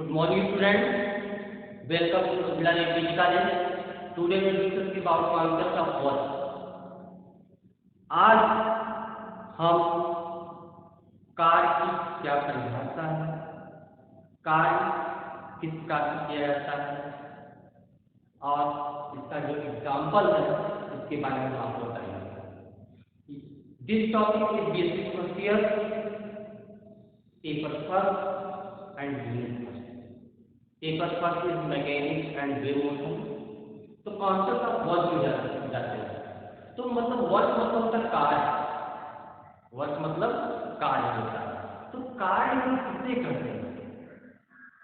Good morning, students. Welcome to Subila Degree College. Today we will discuss about concept of work. आज हम कार्य की क्या परिभाषा है, कार्य किस प्रकार से किया जाता है और इसका जो एग्जाम्पल है इसके बारे में हम आपको बताएंगे. This topic is basic first year, paper first and unit first. Paper first is mechanics and wave motion. तो कॉन्सेप्ट ऑफ वर्क में जाते हैं. तो मतलब वर्क मतलब होता है कार्य. वर्क मतलब कार्य होता है. तो कार्य हम किससे करते हैं?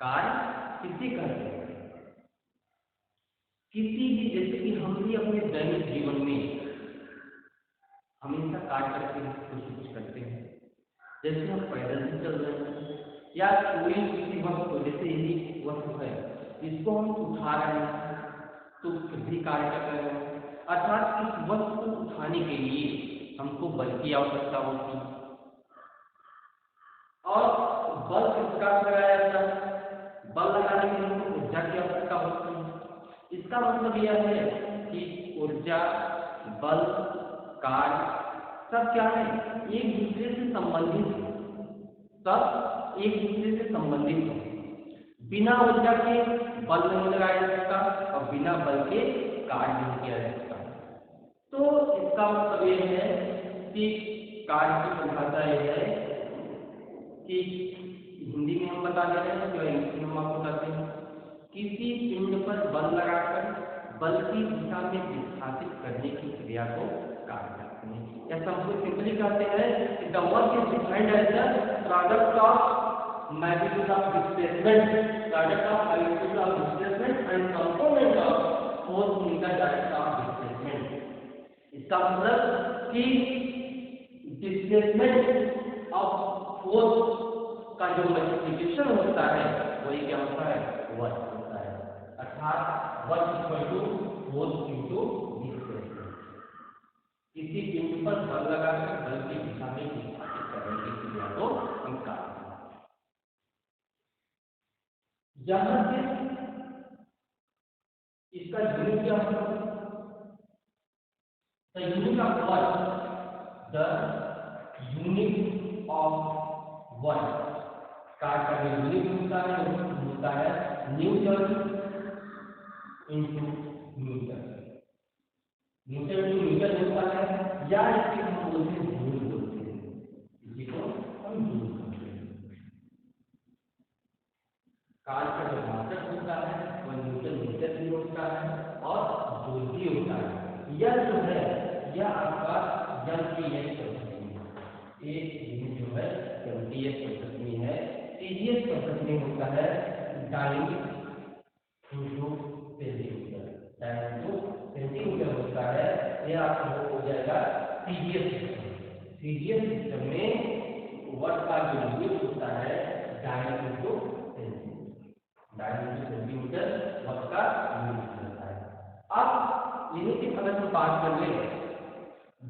कार्य किससे करते हैं? किसी भी, जैसे कि हम भी अपने दैनिक जीवन में हमेशा कार्य करते हैं, कुछ करते हैं. जैसे हम पैदल ही चल रहे हैं या कोई किसी वस्तु को, जैसे यही वस्तु है इसको हम उठा रहे हैं तो भी कार्य कर रहे हैं. अर्थात इस वस्तु को उठाने के लिए हमको बल की आवश्यकता होती है और बल किस प्रकार से लगाया जाता है? बल लगाने के लिए हमको ऊर्जा की आवश्यकता होती है. इसका मतलब यह है कि ऊर्जा, बल, कार्य सब क्या है? एक दूसरे से संबंधित है. सब एक दूसरे से संबंधित है. बिना ऊर्जा के बल नहीं लगाया जा सकता और बिना बल के कार्य नहीं किया जा सकता. तो इसका मतलब यह है कि कार्य की परिभाषा यह है कि हिंदी में हम बता दे रहे हैं, जो इंग्लिश में हम आपको बताते हैं. किसी पिंड पर बल लगाकर बल की दिशा में विस्थापित करने की क्रिया को कार्य कहते हैं. या सबको सिंपली कहते हैं कि the work is defined as the product of magnitude of displacement, product of magnitude of displacement and component of force in the direction of displacement. इसका मतलब कि displacement of force का जो मल्टीप्लिकेशन होता है वही क्या होता है? वर्क होता है. अर्थात work equal to force into displacement. किसी बिंदु पर बल लगाकर बल की दिशा में विस्थापित करने की क्रिया को हम कार्य. जहां से इसका यूनिट क्या होगा? The unit of work, the unit of work कार्य का जो यूनिट होता है newton into metre. Newton into metre होता है या इसके हम बोलते हैं जूल बोलते हैं. इसी को हम जूल बोलते हैं. कार्य का जो मात्रक होता है वह न्यूटन मीटर भी होता है और जूल भी होता है. यह जो है यह आपका एमपीएस पद्धति है. एक यूनिट जो है एमपीएस पद्धति में है. सीजीएस पद्धति में होता है dyne into centimetre. Dyne into centimetre होता है. यह आपको हो जाएगा सीजीएस सिस्टम. सीजीएस सिस्टम में वर्क का जो यूनिट होता है डाइन इंटू सेंटीमीटर वर्क का यूनिट होता है. अब यूनिट की अगर हम बात कर लें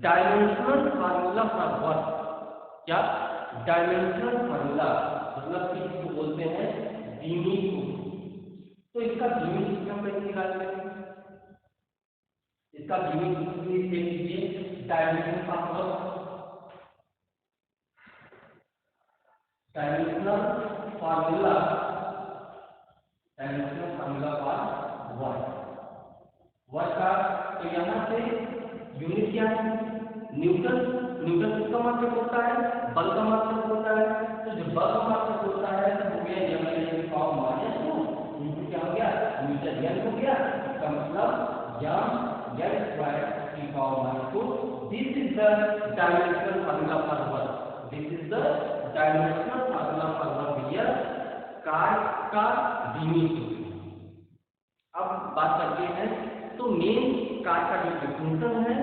डायमेंशनल फार्मूला फॉर वर्क. क्या डायमेंशनल फार्मूला मतलब कि इसको बोलते हैं डीमी. तो इसका डीमी सिस्टम कैसे निकालते हैं? इसका डीमी सिस्टम देख लीजिए. डायमेंशनल फार्मूला फॉर वर्क का. तो यहाँ से यूनिट क्या है? न्यूटन. न्यूटन किसका मात्रक होता है? बल का मात्रक होता है. तो जो बल का मात्रक होता है तो हो गया m पावर माइनस 2 इनटू क्या हो गया? मीटर n हो गया. इसका मतलब m n स्क्वायर की power minus 2. This is the dimensional formula for work. This is the dimensional formula for work. Here कार्य का यूनिट. अब बात करते हैं तो मेन कार्य का जो डिफिनेशन है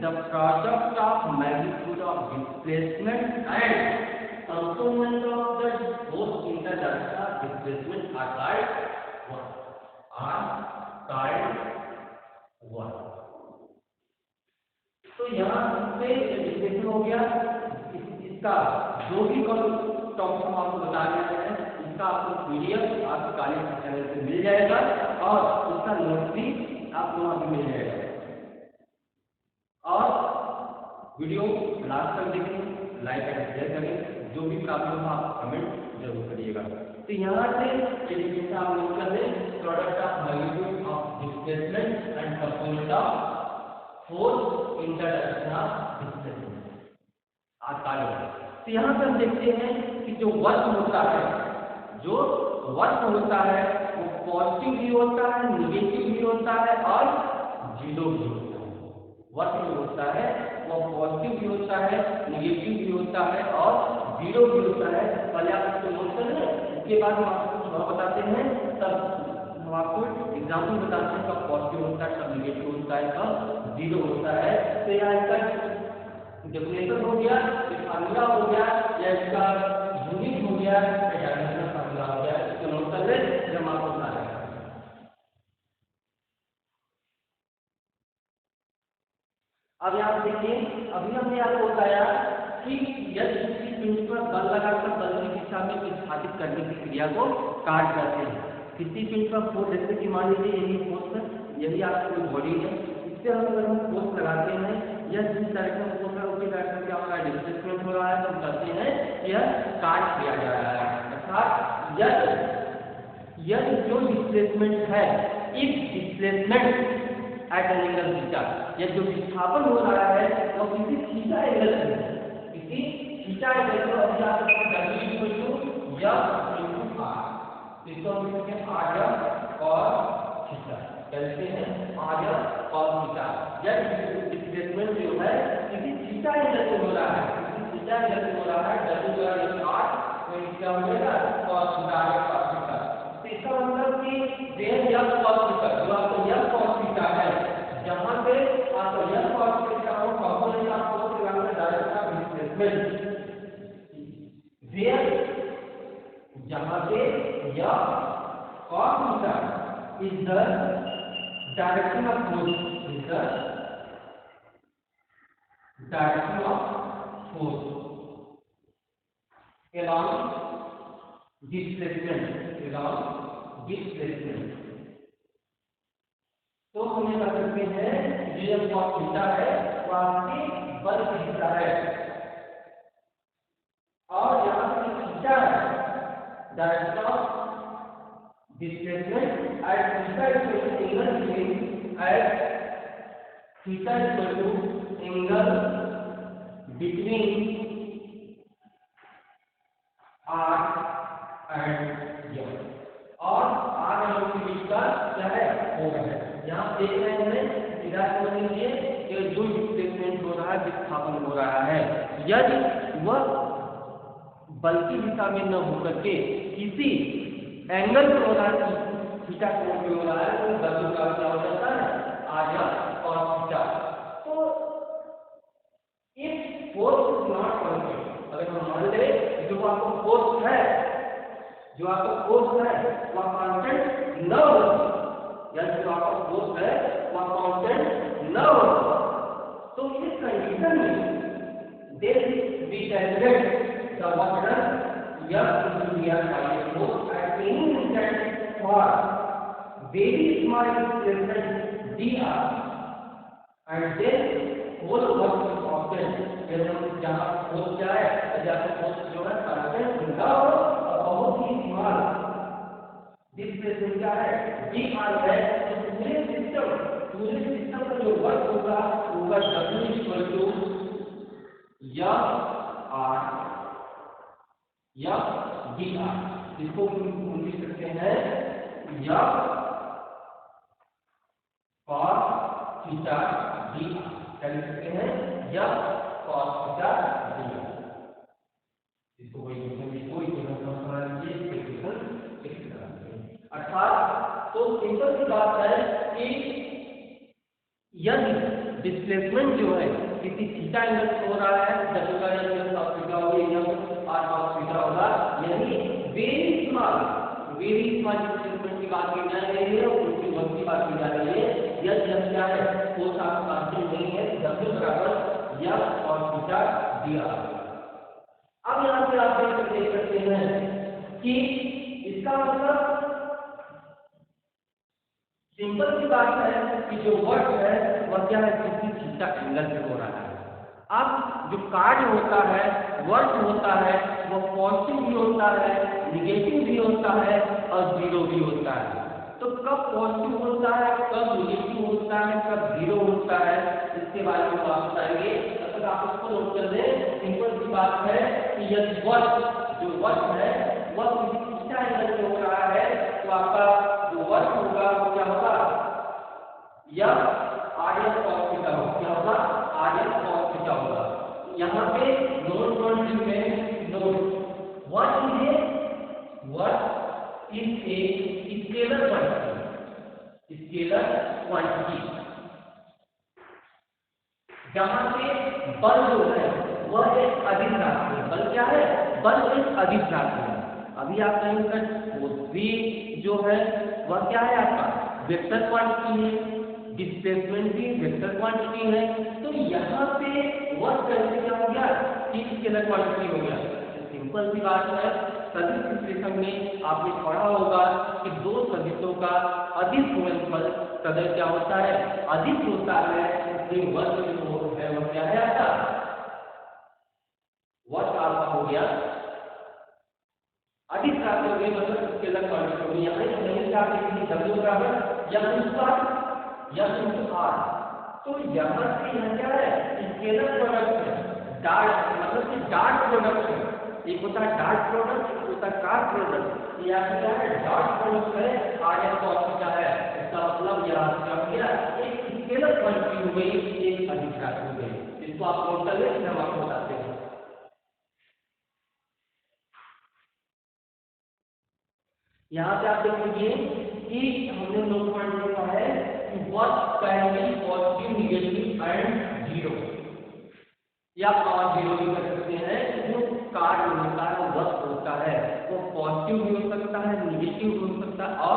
the product of magnitude of displacement and component of the force in the direction of displacement are called work. तो यहाँ से डिफिनेशन हो गया. इसका जो भी टॉपिक हम आपको बता रहे हैं इसका आपको PDF आपके कॉलेज चैनल पे मिल जाएगा और उसका नोट भी आपको वहाँ पे मिल जाएगा। और वीडियो लास्ट तक देखें, लाइक एंड शेयर करें, जो भी प्रॉब्लम हो आप कमेंट जरूर करिएगा। तो यहाँ से जैसे आप लोग कर दें product of magnitude of displacement and component of force in the direction of displacement आकार। तो यहाँ पे हम देखते हैं कि जो वर्क होता है, जो वर्क होता है वो पॉजिटिव भी होता है, निगेटिव भी होता है और जीरो भी होता है। वर्क जो होता है वो पॉजिटिव भी होता है, निगेटिव भी होता है और जीरो भी होता है। पहले आप इसको नोट कर लें, उसके बाद हम आपको कुछ और बताते हैं, तब हम आपको एग्जाम्पल बताते हैं कब पॉजिटिव होता है, कब निगेटिव होता है, कब जीरो होता है। तो यहाँ इसका डेफिनेशन हो गया, फार्मूला हो गया, या इसका यूनिट हो गया, या डायमेंशनल फार्मूला हो गया। इसको नोट कर ले जब आपको बता रहे हैं। अब यहाँ देखिए, अभी हमने आपको बताया कि यदि किसी पिंड पर बल लगाकर बल की दिशा में विस्थापित करने की क्रिया को काट करते हैं। किसी पिंड पर फोर्स, जैसे कि मान लीजिए यही फोर्स है, यही आपकी बॉडी है, इससे हम अगर हम फोर्स लगाते हैं या जिस डायरेक्शन फोर्स है उसी डायरेक्शन क्या हो रहा है, डिस्प्लेसमेंट हो रहा है, तो हम कहते हैं यह काट किया जा रहा है। अर्थात यदि जो डिस्प्लेसमेंट है, इस displacement eight an angle theta, या जो विस्थापन हो रहा है वो किसी थीटा एंगल से, किसी थीटा एंगल से, अभी आप W इक्वल या इनटू R, इसको हम लिखते हैं R या cos थीटा, कहते हैं R या cos थीटा। या डिस्प्लेसमेंट जो है किसी थीटा एंगल से हो रहा है, किसी थीटा एंगल से हो रहा है, W या R, तो इसका हो जाएगा cos थीटा या cos थीटा। तो इसका मतलब कि वेग या cos थीटा, जो आपका या cos थीटा है, जहां पे आपका यह cos थीटा को कंपोनेंट ऑफ फोर्स लगाकर डायरेक्शन ऑफ डिस्प्लेसमेंट, वेग जहां पे यह cos theta is the direction of force, is the direction of force along displacement, along displacement। तो हम ये कह सकते हैं कि जो cos थीटा है वो आपकी बल की दिशा है, और यहाँ पे थीटा है direction of displacement at theta equal to angle between, at theta equal to angle between R and यह, और R और के बीच का क्या है, कोण है। यहाँ देख रहे हैं सीधा समझ लीजिए कि जो डिस्प्लेसमेंट हो रहा है, विस्थापन हो रहा है, यदि वह बल की दिशा में न होकर के किसी एंगल पे हो रहा है, थीटा कोण पे हो रहा है, तो W का क्या हो जाता है, R या cos थीटा। तो if force is not constant, अगर हम मान ले जो आपको फोर्स है, जो आपका फोर्स है वह कांस्टेंट न हो, या जो आपका फोर्स है वह कांस्टेंट न हो, तो इस कंडीशन में there we calculate the work done F into dr by force at any instant for very small displacement dr, and then whole work is constant। जब हम जहाँ फोर्स जाए, जहाँ फोर्स जो है कांस्टेंट न हो और बहुत ही स्मॉल डिस्प्लेसमेंट क्या है, dr है, तो पूरे सिस्टम का जो वर्क होगा वो W इक्वल टू या R या dr, इसको हम लिख सकते हैं या cos थीटा dr, क्या लिख सकते हैं या cos थीटा dr। इसको कोई समझ लीजिए, अर्थात तो सिंपल सी बात है कि यदि डिस्प्लेसमेंट जो है किसी थीटा एंगल से हो रहा है, W का एंगल cos थीटा होगा या R cos थीटा होगा, यानी वेरी स्मॉल डिस्प्लेसमेंट की बात की जा रही है, उसकी वर्क की बात की जा रही है। यह जब क्या है फोर्स आपका कांस्टेंट नहीं है, W बराबर या cos थीटा dr। अब यहाँ पे आप देख सकते हैं कि इसका सिंपल सी बात है कि जो वर्क है वह क्या है, किसी थीटा एंगल पे हो रहा है। अब जो कार्य होता है, वर्क होता है, वो पॉजिटिव भी होता है, निगेटिव भी होता है और जीरो भी होता है। तो कब पॉजिटिव होता है, कब निगेटिव होता है, कब जीरो होता है, इसके बारे में आप बताएंगे। अगर आप उसको नोट कर लें, सिंपल सी बात है कि यदि जो वर्क है वह किसी थीटा एंगल पे हो रहा है तो आपका जो वर्क होगा वो क्या होगा, या आर एस कॉस थीटा होगा। क्या होगा, आर एस कॉस थीटा होगा। यहाँ पे नोट पॉइंट में note what is a scalar quantity, scalar quantity जहाँ पे बल जो है वह एक अदिश राशि है। बल क्या है, बल एक अदिश राशि है। अभी आप कहेंगे भी जो है वह क्या है, आपका वेक्टर क्वांटिटी है, डिस्प्लेसमेंट भी वेक्टर क्वांटिटी है। तो यहाँ पे वह कैसे क्या हो गया, कि स्केलर क्वांटिटी हो गया। सिंपल सी बात है, सदिश विश्लेषण में आपने पढ़ा होगा कि दो सदिशों का अदिश गुणनफल सदैव क्या होता है, अदिश होता है। इसलिए वर्ग जो है वह क्या है, आपका वर्ग आपका हो गया अदिश राशि हो गई, मतलब स्केलर क्वांटिटी हो गई। यहाँ नहीं क्या W बराबर या इंटू आर। तो यहाँ से यह क्या है, स्केलर प्रोडक्ट है, डार्ट मतलब कि डार्ट प्रोडक्ट है। एक होता है डार्ट प्रोडक्ट, एक होता है कार प्रोडक्ट। ये आपका क्या है, डार्ट प्रोडक्ट है, आर एस कॉस थीटा है। इसका मतलब यह क्या हो गया, एक स्केलर क्वांटिटी हो गई, एक अदिश राशि हो गई। इसको आप नोट कर लें, हम आपको बताते हैं। यहाँ पे आप देखिए कि हमने नोट पॉइंट लिखा है कि work can be positive, negative and zero, या और जीरो भी कर सकते हैं। जो कार्य होता है, वर्क होता है, वो पॉजिटिव भी हो सकता है, निगेटिव भी हो सकता है और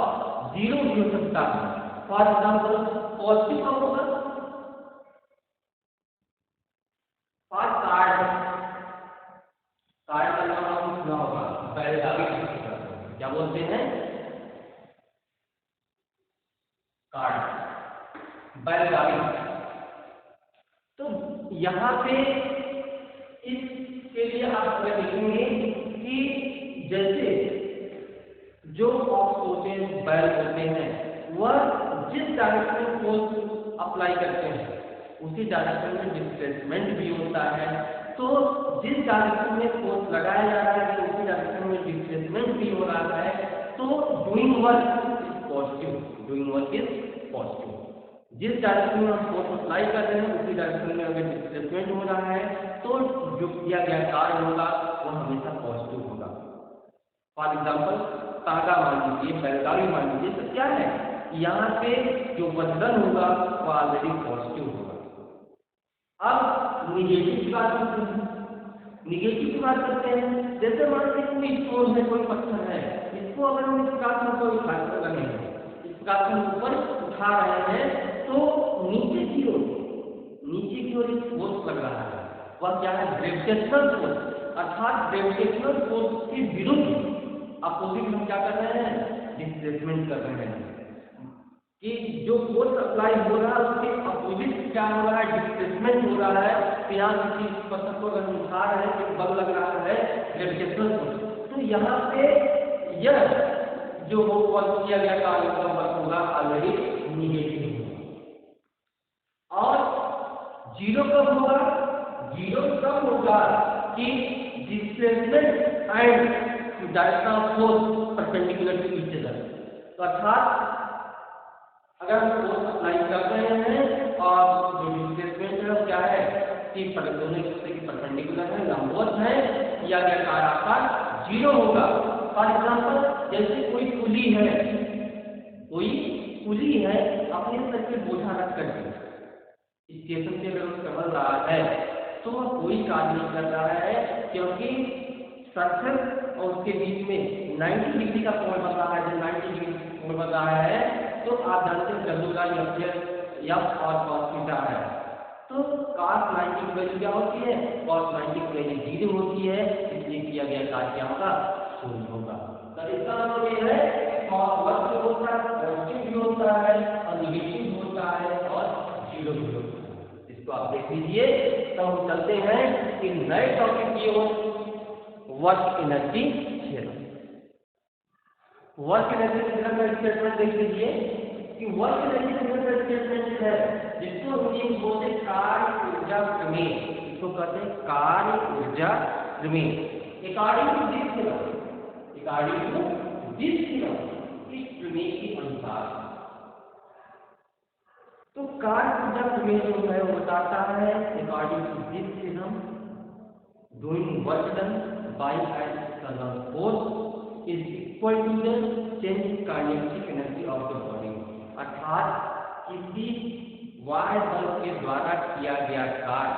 जीरो भी हो सकता है। फॉर एग्जाम्पल पॉजिटिव कब होगा, फॉर कार्ड कार्ड का नाम आपने सुना होगा, बैलगाड़ी। क्या बोलते हैं, कार्ड, बैलगाड़ी। तो यहाँ पे इसके लिए आप देखेंगे कि जैसे जो ऑक्सीजन बैल होते हैं वह जिस डायरेक्शन में फोर्स अप्लाई करते हैं उसी डायरेक्शन में डिस्प्लेसमेंट भी होता है। तो जिस डायरेक्शन में फोर्स लगाया जा रहा है उसी डायरेक्शन में डिस्प्लेसमेंट भी हो रहा है। तो doing work is positive, doing work is positive. जिस डायरेक्शन में हम फोर्स अप्लाई कर रहे हैं उसी डायरेक्शन में अगर डिस्प्लेसमेंट हो रहा है तो जो किया गया कार्य होगा वह हमेशा पॉजिटिव होगा। फॉर एग्जाम्पल तागा मान लीजिए, बैलगाड़ी मान लीजिए, तो क्या है, यहाँ पे जो वजन होगा वो ऑलरेडी पॉजिटिव होगा। अब निगेटिव की बात करते हैं, निगेटिव की बात करते हैं। जैसे मान लीजिए कोई स्टोन है, कोई पत्थर है, इसको अगर हम इस प्रकार से ऊपर उठा रहे हैं, इस प्रकार से ऊपर उठा रहे हैं तो नीचे की ओर एक फोर्स लग रहा है, वह क्या है, ग्रेविटेशनल फोर्स। अर्थात ग्रेविटेशनल फोर्स के विरुद्ध अपोजिट हम क्या कर रहे हैं, डिस्प्लेसमेंट कर रहे हैं। कि जो फोर्स अप्लाई हो रहा है उसके अपोजिट क्या हो रहा है, डिस्प्लेसमेंट हो रहा है। तो यहाँ किसी पत्थर को अगर उठा रहे हैं तो बल लग रहा है ग्रेविटेशनल फोर्स। तो यहाँ पे यह जो वर्क किया गया कार्य का वर्क होगा ऑलरेडी निगेटिव होगा। और जीरो कब होगा, जीरो कब होगा कि displacement and direction of force perpendicular to each other. तो अर्थात अगर हम फोर्स अप्लाई कर रहे हैं और जो डिस्प्लेसमेंट है वो क्या है कि दोनों एक दूसरे के परपेंडिकुलर है, लंबवत है, किया गया कार्य आपका जीरो होगा। फॉर एग्जाम्पल जैसे कोई पुली है अपने सर पे बोझा रख करके स्टेशन पे अगर चल रहा है तो वह कोई कार्य नहीं कर रहा है, क्योंकि सर्कल और उसके बीच में 90 डिग्री का कोण बन रहा है। जब 90 डिग्री कोण बन रहा है तो आप जानते हैं W का एफ और cos थीटा है। तो cos 90 की वैल्यू क्या होती है, cos 90 की वैल्यू 0 होती है, इसलिए किया गया कार्य क्या होगा, शून्य होगा। तो इसका मतलब ये है cos वर्ग जो होता पॉजिटिव भी होता है और निगेटिव भी होता है और जीरो भी होता है। इसको आप देख लीजिए। तो हम चलते हैं कि नए टॉपिक की ओर, work energy theorem. Work energy theorem का स्टेटमेंट देख लीजिए कि वर्क एनर्जी थ्योरम का स्टेटमेंट है जिसको हम बोलते हैं कार्य ऊर्जा प्रमेय। इसको कहते हैं कार्य ऊर्जा प्रमेय। अकॉर्डिंग टू दिस थ्योरम, इस प्रमेय के अनुसार तो कार्य ऊर्जा प्रमेय जो है वो बताता है according to this theorem, doing work done by an external force is equal to the change in kinetic energy of the body. अर्थात किसी बाह्य बल के द्वारा किया गया कार्य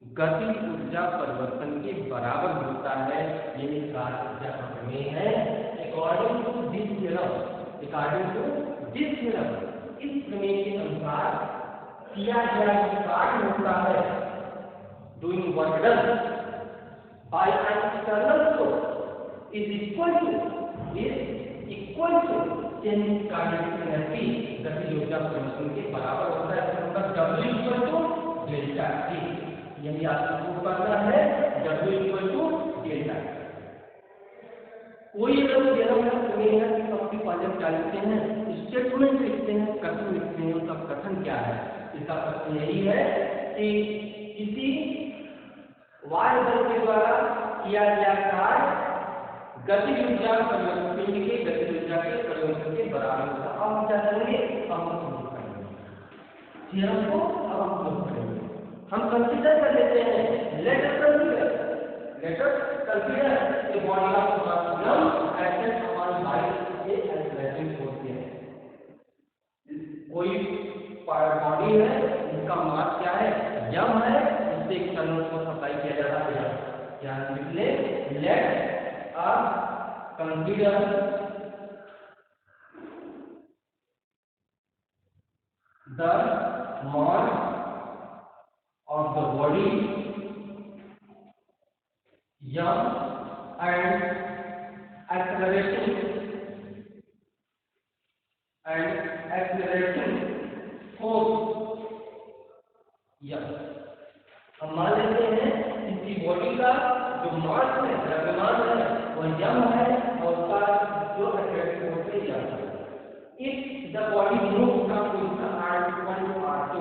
गति ऊर्जा परिवर्तन के बराबर होता है। यही कार्य ऊर्जा का प्रमेय है। अकॉर्डिंग टू दिस थ्योरम, इस प्रमेय के अनुसार किया गया जो कार्य होता है doing work done by an external force is equal to change in kinetic energy, गति ऊर्जा परिवर्तन के बराबर होता है। इसका मतलब W equal to delta T। यही आपको करना है, W इक्वल टू डेल्टा। कोई अगर थ्योरम है प्रमेय है तो सबसे पहले क्या लिखते हैं, स्टेटमेंट लिखते हैं, कथन लिखते हैं। उसका कथन क्या है? इसका कथन यही है कि किसी वायु बल के द्वारा किया गया कार्य गति ऊर्जा परिवर्तन के गति ऊर्जा के परिवर्तन के बराबर होता है। अब हम क्या करेंगे, अब हम प्रूव करेंगे थ्योरम को। अब हम प्रूव करेंगे। हम कंसीडर कर लेते हैं, let us consider a body of mass acted upon bye A accelerating force है। कोई बॉडी है जिसका मास क्या है, m है, जिससे एक्सटर्नल फोर्स अप्लाई किया जा रहा है। क्या लिख ले, late consider the mass of the body m and acceleration force m। हम मान लेते हैं किसी बॉडी का जो मास है, द्रव्यमान है, वह m है और उसका जो एक्सलरेटिंग फोर्स है m है। If the body move from position r1 to r2,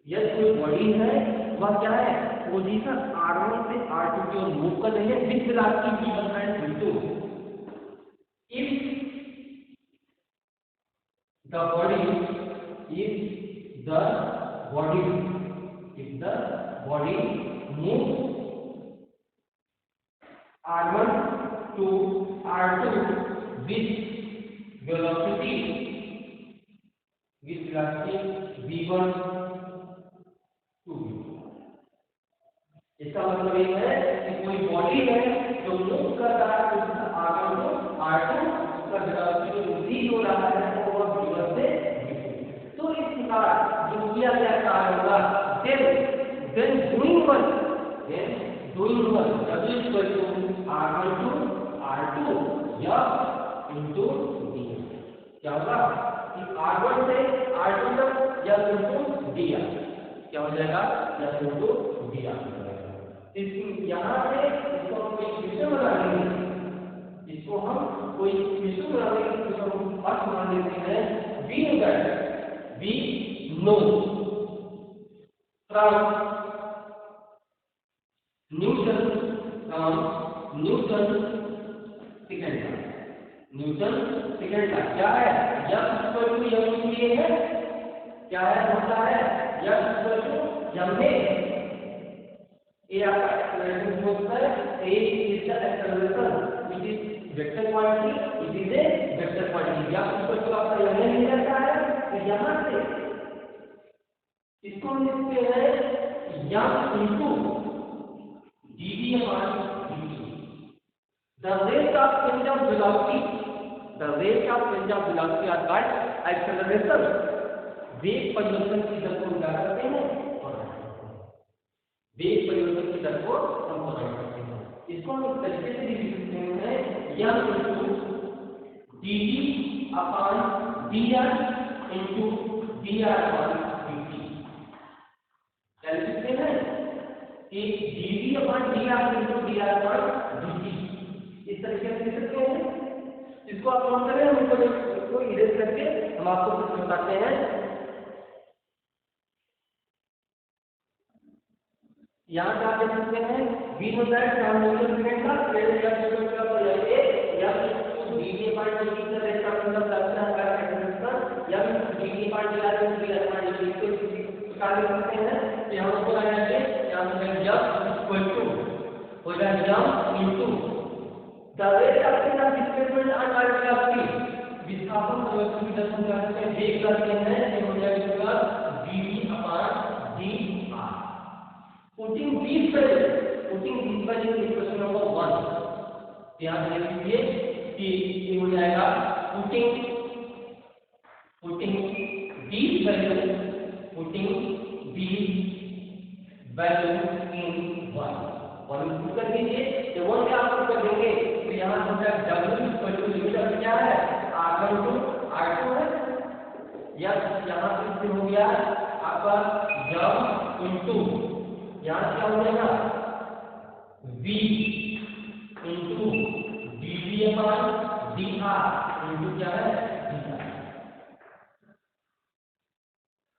यदि कोई बॉडी है वह क्या है, पोजीशन r1 से r2 की ओर मूव कर रही है with velocity v1 and v2। If the body move r1 to r2 with velocity v1 to v2। इसका मतलब ये है कि कोई बॉडी है जो मूव कर रहा है r1 to r2, उसका वेलोसिटी v हो रहा है और v1 से v2। तो इस प्रकार जो किया गया कार्य होगा then doing work W equal to r1 to r2 या into d। क्या होगा कि r1 से r2 तक या into d क्या हो जाएगा, या into d आ जाएगा। यहाँ से इसको हम कोई इक्वेशन बना लेंगे, इसको हम कोई इक्वेशन बना लेंगे, इसको हम अर्थ मान लेते हैं v knows from Newton second का क्या है, m इक्वल टू m लिए है, क्या है होता है m इक्वल टू m में a आपका एक्सेलरेशन फोर्स है, a is the acceleration which is vector quantity, it is a vector quantity. m equal to आपका m में मिल जाता है। तो यहां से इसको हम लिखते हैं m into dv upon dt। The rate of change of velocity are called acceleration। वेग परिवर्तन की दर को क्या करते हैं, वेग परिवर्तन की दर को हम पढ़ा करते हैं। इसको हम इस तरीके से लिख सकते हैं m into dv upon dr into dr upon dt। क्या लिख सकते हैं कि dv upon dr into dr upon dt, इस तरीके से लिख सकते हैं। इसको आप नोट करें, हम इसको इरेज करके हम आपको कुछ बताते हैं। यहाँ पे आप देख सकते हैं v होता है ट्रांसड्यूसर करंट का, फिर या तो क्या हो जाएगा या तो dv बाय dt का रेट का मतलब लगता है कैपेसिटेंस या फिर dv by dr into dr by dt को निकाल सकते हैं। तो यहाँ पर आ जाएगा यहाँ पे जब इक्वल टू हो जाएगा m into the rate of the displacement on wire की विस्थापन प्रवृत्ति की दर्शन करते हैं, देख सकते हैं ये हो जाएगा dv upon dr। Putting this value in equation number 1, ध्यान रखिए कि ये हो जाएगा putting this value in 1 put कर दीजिए। तो 1 क्या आप पुट कर देंगे तो यहाँ हो जाएगा w equal to limit of क्या है r1 टू r2 है, या यहाँ पे हो गया आपका w इनटू यहाँ क्या हो जाएगा v into dv upon dr into क्या है dr।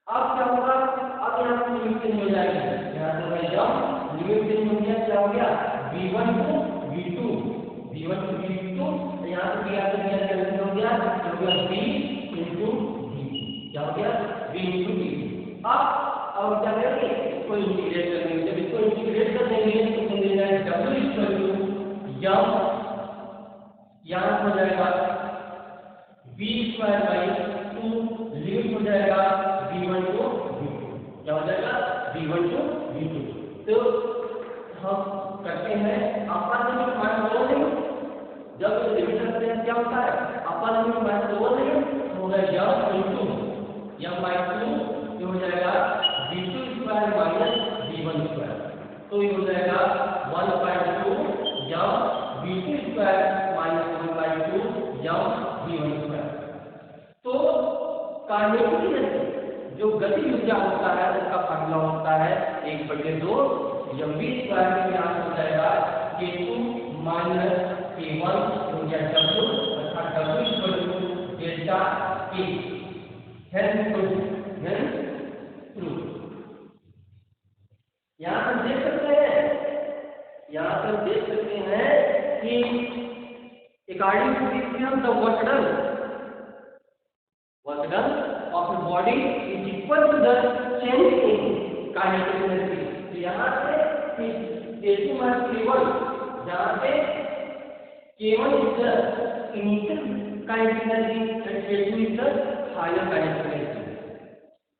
अब क्या होगा, अब यहाँ पे लिमिट चेंज हो जाएगी, यहाँ से भाई जब लिमिट चेंज हो गया क्या हो गया v1 टू v2 यहाँ से दिया तो दिया कैंसिल हो गया v इंटू d, क्या हो गया v इंटू d। अब क्या करेंगे इसको इंटीग्रेट करेंगे, जब इसको इंटीग्रेट कर देंगे तो मिल जाएगा w इक्वल टू यहाँ हो जाएगा v स्क्वायर बाई 2 लिमिट हो जाएगा v1 टू v2, क्या हो जाएगा v1 टू v2। तो हम करते हैं upper limit minus lower limit, जब लिमिट रखते हैं क्या होता है upper limit minus lower limit हो गया m बाई 2 ये हो जाएगा v2 square minus v1 square, तो ये हो जाएगा 1 by 2 v2 square minus 1 by 2 v1 square. तो काइनेटिक एनर्जी जो गति ऊर्जा होता है उसका फार्मूला होता है 1/2 mv स्क्वायर में यहाँ हो जाएगा k2 माइनस k1 हो गया w अर्थात w equal to delta k help through. यहाँ पर देख सकते हैं कि according to this theorem the work done of a body is equal to the change in kinetic energy। तो यहाँ से k2 माइनस k1 जहाँ पे k1 is the initial kinetic energy and k2 is the final kinetic energy।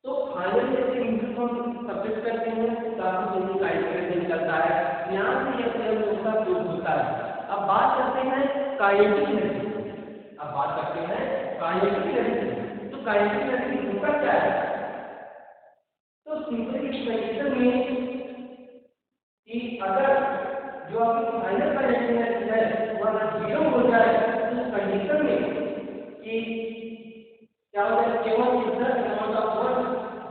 तो final जैसे into हम subject करते हैं काफी जल्दी काइनेटिक एनर्जी निकलता है, यहाँ से यह थ्योरम का प्रूव होता है। अब बात करते हैं काइनेटिक एनर्जी, तो काइनेटिक एनर्जी होता क्या है, तो सिंपल इस कंडीशन में कि अगर जो आपकी फाइनल काइनेटिक एनर्जी है वह 0 हो जाए तो उस कंडीशन में कि क्या होता है केवल इधर amount of work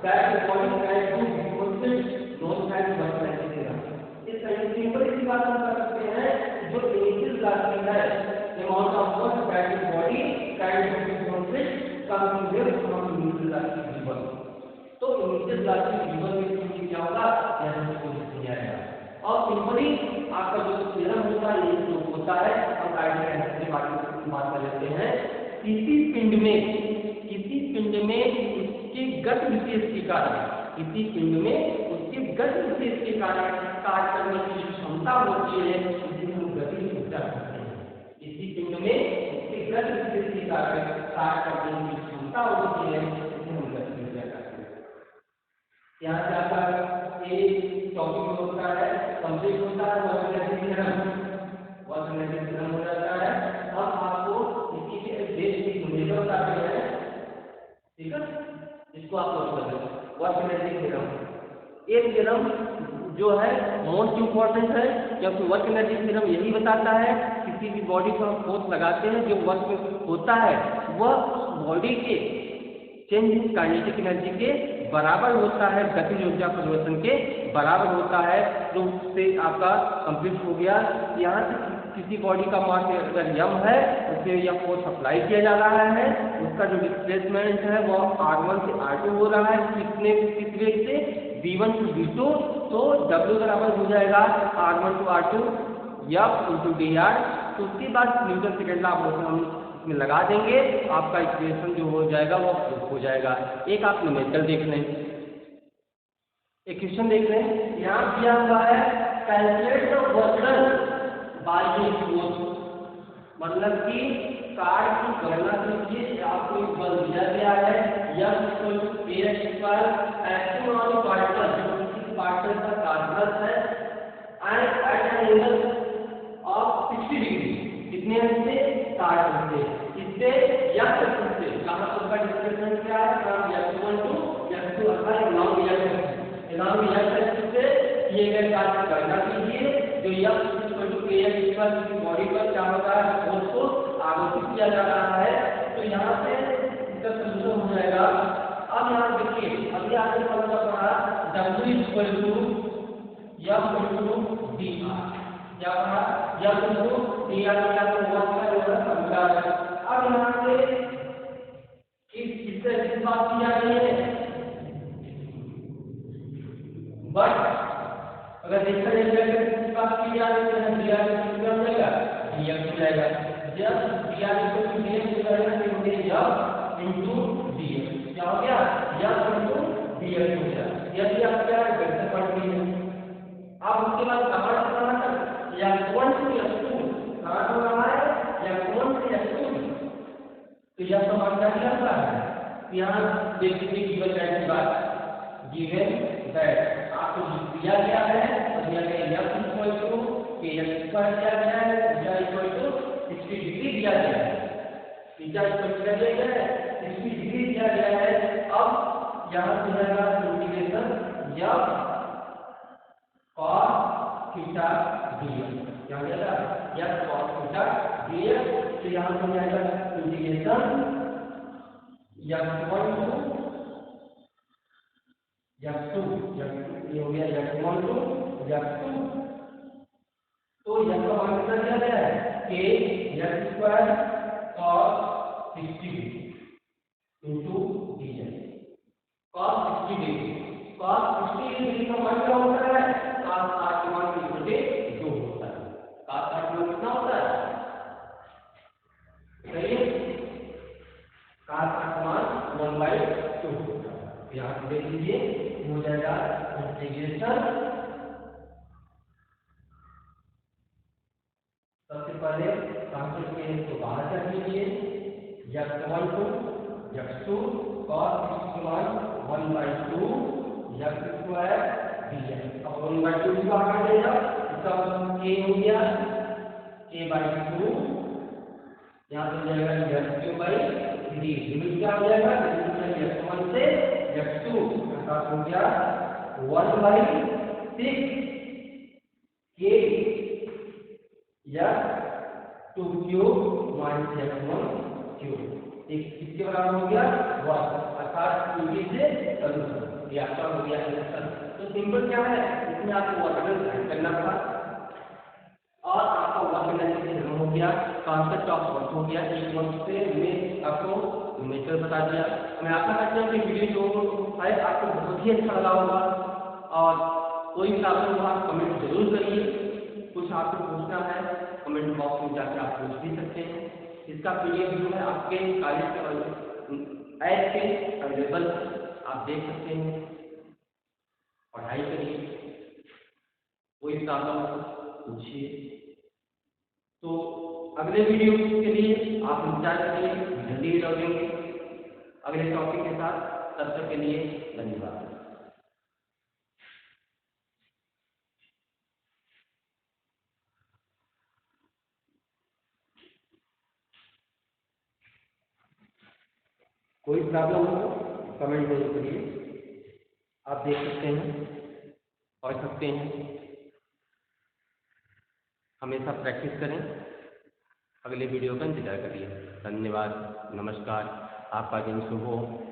that body can do deposit non can work necessary. इस सिंपल इसी बात हम कर सकते हैं जो इनिशियल क्लास है amount of work that body can do deposit continuous from initial class की जीवन। तो इनिशियल क्लास की जीवन में क्या होगा यह डिपोजिट किया जाएगा। और सिंपली आपका जो थ्योरम होता है ये जो होता है हम काइनेटिक एनर्जी के बात कर लेते हैं। किसी पिंड में उसके गति विशेष के कारण कार्य करने की क्षमता होती है जिसे हम गति ऊर्जा कहते हैं। इसी पिंड में उसके गति विशेष के कारण कार्य करने की क्षमता होती है जिसे हम गति ऊर्जा कहते हैं। यहाँ से आपका एक टॉपिक होता है कंप्लीट होता है वर्क एनर्जी थ्योरम हो जाता है। अब आपको इसी के बेस की यूनिट बताते हैं, ठीक है, इसको आप नोट कर लो वर्क एनर्जी थ्योरम। ये थ्योरम जो है मोस्ट इंपॉर्टेंट है क्योंकि वर्क एनर्जी थ्योरम यही बताता है किसी भी बॉडी को हम फोर्स लगाते हैं, जो वर्क होता है वह बॉडी के चेंज इन काइनेटिक एनर्जी के बराबर होता है, गतिज ऊर्जा परिवर्तन के बराबर होता है। तो उससे आपका कंप्लीट हो गया। यहाँ से किसी बॉडी का मास अगर m है, उसे यह फोर्स अप्लाई किया जा रहा है, उसका जो डिस्प्लेसमेंट है वो r1 से r2 हो रहा है, किस वेग से, v1 टू v2। तो w बराबर हो जाएगा r1 to r2 f into dr। तो उसके बाद न्यूटन सेकेंड लॉ हम इसमें लगा देंगे, आपका इक्वेशन जो हो जाएगा वो प्रूफ हो जाएगा। एक आप न्यूमेरिकल देख लें, एक क्वेश्चन देख लें। यहाँ दिया हुआ है calculate the work done bye a force, मतलब कि कार्य की गणना कीजिए। आपको एक बल दिया गया है F = kx² acting on particle, जो किसी पार्टिकल का कार्य है, and at an angle of 60 degree, कितने से 60 से, इससे या से कहां पर का डिस्प्लेसमेंट क्या है, फ्रॉम F1 टू अर्थात लॉन्ग एक्सिस से किए गए कार्य की गणना कीजिए। जो F kx² की बॉडी पर क्या होता है, फोर्स को आरोपित किया जा रहा है। तो यहाँ से इसका सोल्यूशन हो जाएगा। अब यहाँ देखिए, अभी आपने फॉर्मूला पढ़ा W = F × dr, क्या पढ़ा, F × dr का वर्क का जो है समीकरण है। अब यहाँ से इससे किस बात की जा रही है, बट अगर देखा जाए किस बात की जा रही है, dr कितना हो जाएगा, dx हो जाएगा। जब dr = dx हो जाएगा तो मुझे F इंटू dx क्या हो गया, F इंटू dx हो गया। यदि आप क्या करते पढ़ रही है, अब उसके बाद कहां से कहां तक, F1 से F2 कहां हो रहा है, F1 से F2। तो यह समान क्या करता है, यहाँ देखिए गिवन दैट की बात, गिवन दैट आपको दिया गया है, और दिया गया F = kx² दिया गया है, θ = 60 डिग्री दिया गया है, θ = क्या दिया गया है, 60 डिग्री दिया गया है। अब यहाँ से जाएगा इंटीग्रेशन F cos θ dx, क्या हो जाएगा, F cos θ dx। तो यहाँ से जाएगा इंटीग्रेशन F1 टू F2, ये हो गया F1 टू F2। तो यह का मान कितना दिया गया है, kx² cos 60 into dx, cos 60 degree, cos 60 degree का मान क्या होता है, cos 60 का मान 2 होता है। cos 60 का कितना होता है, सही है, cos 60 का मान 1/2 होता है। यहाँ पे देख लीजिए हो जाएगा इंटीग्रेशन, सबसे पहले कांसेप्ट के इसको बाहर कर लीजिए, F1 to F2 cos 1/2 F² dx। अब 1/2 भी बाहर कर देगा, इसका मतलब k हो गया, k/2, यहाँ पे जाएगा F3/3, लिमिट क्या हो जाएगा, F1 से F2 अर्थात हो गया 1/6 k F2³ - F1³ इसके बराबर हो गया 1, अर्थात यूनिट से सॉल्यूशन, ये आपका हो गया आंसर। तो सिंपल क्या है, इसमें आपको वर्क डन फाइंड करना था और आपका वर्क एनर्जी से हो गया, कॉन्सेप्ट ऑफ वर्क हो गया। एक वर्क से मैं आपको मेथड बता दिया। मैं आशा करता हूँ कि वीडियो जो है आपको बहुत ही अच्छा लगा होगा, और कोई भी प्रॉब्लम हो आप कमेंट जरूर करिए। कुछ आपको पूछना है कमेंट बॉक्स में जाकर आप पूछ भी सकते हैं। इसका पीडीएफ जो है आपके कॉलेज के ऐप पे अवेलेबल, आप देख सकते हैं, पढ़ाई करिए, कोई प्रॉब्लम पूछिए। तो अगले वीडियो के लिए आप इंतजार करिए, जल्दी लौटेंगे अगले टॉपिक के साथ। तब तक के लिए धन्यवाद। कोई प्रॉब्लम हो कमेंट जरूर करिए, आप देख सकते हैं, पढ़ सकते हैं। हमेशा प्रैक्टिस करें। अगले वीडियो का इंतजार करिए। धन्यवाद, नमस्कार, आपका दिन शुभ हो।